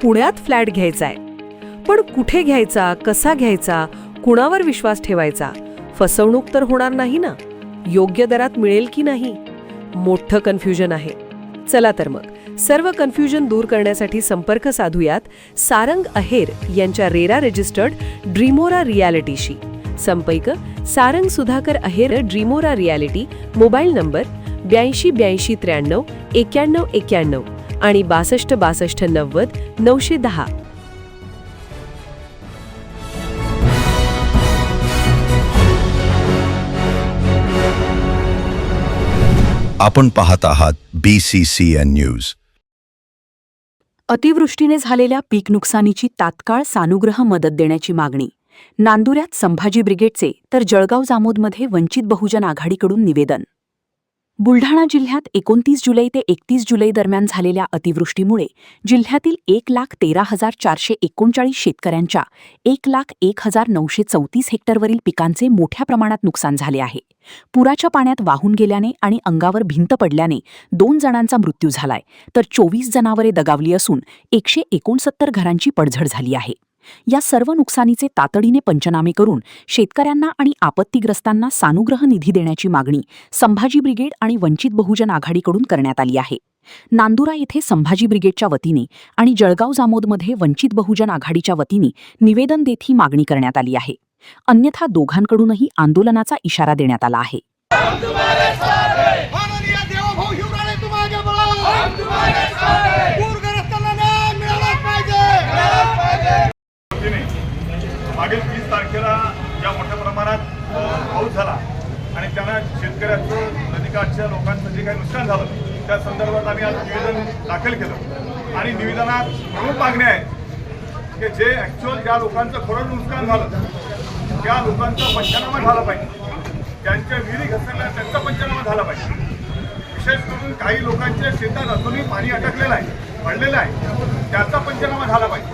पुण्यात फ्लॅट घ्यायचा आहे. पण कुठे घ्यायचा, कसा घ्यायचा, कुणावर विश्वास ठेवायचा? फसवणूक तर होणार नाही ना? योग्य दरात मिळेल की नाही? मोठं कन्फ्युजन आहे. चला तर मग सर्व कन्फ्युजन दूर करण्यासाठी संपर्क साधूयात सारंग अहेर यांच्या रेरा रजिस्टर्ड ड्रीमोरा रियालिटीशी. संपर्क सारंग सुधाकर अहेर, ड्रीमोरा रियालिटी. मोबाईल नंबर 82 83 93 91 आणि 62 62 90 910. आपण पाहत आहात BCCN न्यूज. अतिवृष्टीने झालेल्या पीक नुकसानीची तात्काळ सानुग्रह मदत देण्याची मागणी. नांदुऱ्यात संभाजी ब्रिगेडचे तर जळगाव जामोदमध्ये वंचित बहुजन आघाडीकडून निवेदन. बुलढाणा जिल्ह्यात 29 जुलै ते 31 जुलै दरम्यान झालेल्या अतिवृष्टीमुळे जिल्ह्यातील 1,13,439 शेतकऱ्यांच्या 1,01,934 हेक्टरवरील पिकांचे मोठ्या प्रमाणात नुकसान झाले आहे. पुराच्या पाण्यात वाहून गेल्याने आणि अंगावर भिंत पडल्याने 2 जणांचा मृत्यू झालाय, तर 24 जनावरे दगावली असून 169 घरांची पडझड झाली आहे. या सर्व नुकसानीचे तातडीने पंचनामे करून शेतकऱ्यांना आणि आपत्तीग्रस्तांना सानुग्रह निधी देण्याची मागणी संभाजी ब्रिगेड आणि वंचित बहुजन आघाडीकडून करण्यात आली आहे. नांदुरा येथे संभाजी ब्रिगेडच्या वतीने आणि जळगाव जामोदमध्ये वंचित बहुजन आघाडीच्या वतीने निवेदन देत ही मागणी करण्यात आली आहे. अन्यथा दोघांकडूनही आंदोलनाचा इशारा देण्यात आला आहे. मागील 20 तारखेला ज्या मोठ्या प्रमाणात पाऊस झाला आणि त्यांना शेतकऱ्याचं नदीकाठच्या लोकांचं जे काही नुकसान झालं त्या संदर्भात आम्ही आज निवेदन दाखल केलं. आणि निवेदनात प्रमुख मागणी आहे की जे ॲक्च्युअल ज्या लोकांचं खरं नुकसान झालं त्या लोकांचा पंचनामा झाला पाहिजे. ज्यांच्या विहिरी घसरल्या त्यांचा पंचनामा झाला पाहिजे. विशेष करून काही लोकांच्या शेतात अजूनही पाणी अटकलेलं आहे, पडलेलं आहे, त्याचा पंचनामा झाला पाहिजे.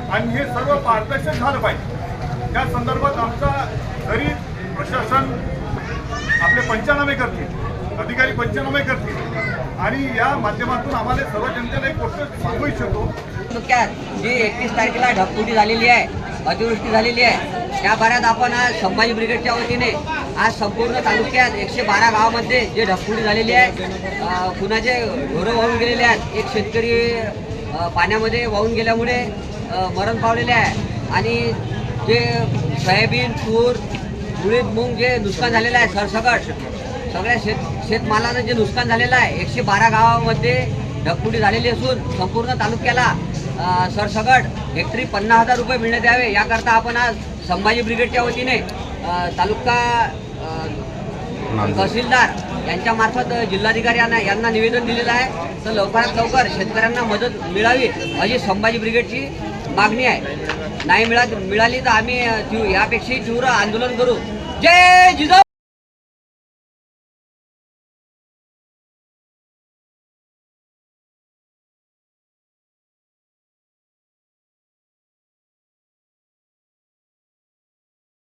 आणि हे सर्व पारदर्शक झालं पाहिजे. त्या संदर्भात आमचा जरी प्रशासन आपले पंचनामे करतील, अधिकारी पंचनामे करतील आणि या माध्यमातून आम्हाला सर्व जनतेला एक गोष्ट सांगू इच्छितो. जी 31 तारखेला ढगफुटी झालेली आहे, अतिवृष्टी झालेली आहे, त्या बाऱ्यात आपण आज संभाजी ब्रिगेडच्या वतीने आज संपूर्ण तालुक्यात 112 गावामध्ये जे ढगफुटी झालेली आहे, कुणाचे ढोरं वाहून गेलेले आहेत, एक शेतकरी पाण्यामध्ये वाहून गेल्यामुळे मरण पावलेले आहे आणि जे सोयाबीन, तूर, उडीद, मूग जे नुकसान झालेलं आहे सरसकट सगळ्या शेतमालाचं जे नुकसान झालेलं आहे 112 गावामध्ये ढगफुटी झालेली असून संपूर्ण तालुक्याला सरसकट हेक्टरी 50,000 रुपये मिळण्यात यावे याकरता आपण आज संभाजी ब्रिगेडच्या वतीने तालुका तहसीलदार यांच्यामार्फत जिल्हाधिकारी यांना निवेदन दिलेलं आहे. तर लवकरात लवकर शेतकऱ्यांना मदत मिळावी अशी संभाजी ब्रिगेडची मागणी आहे. नाही मिळाली तर आम्ही यापेक्षाही तीव्र आंदोलन करू. जय जिजाऊ.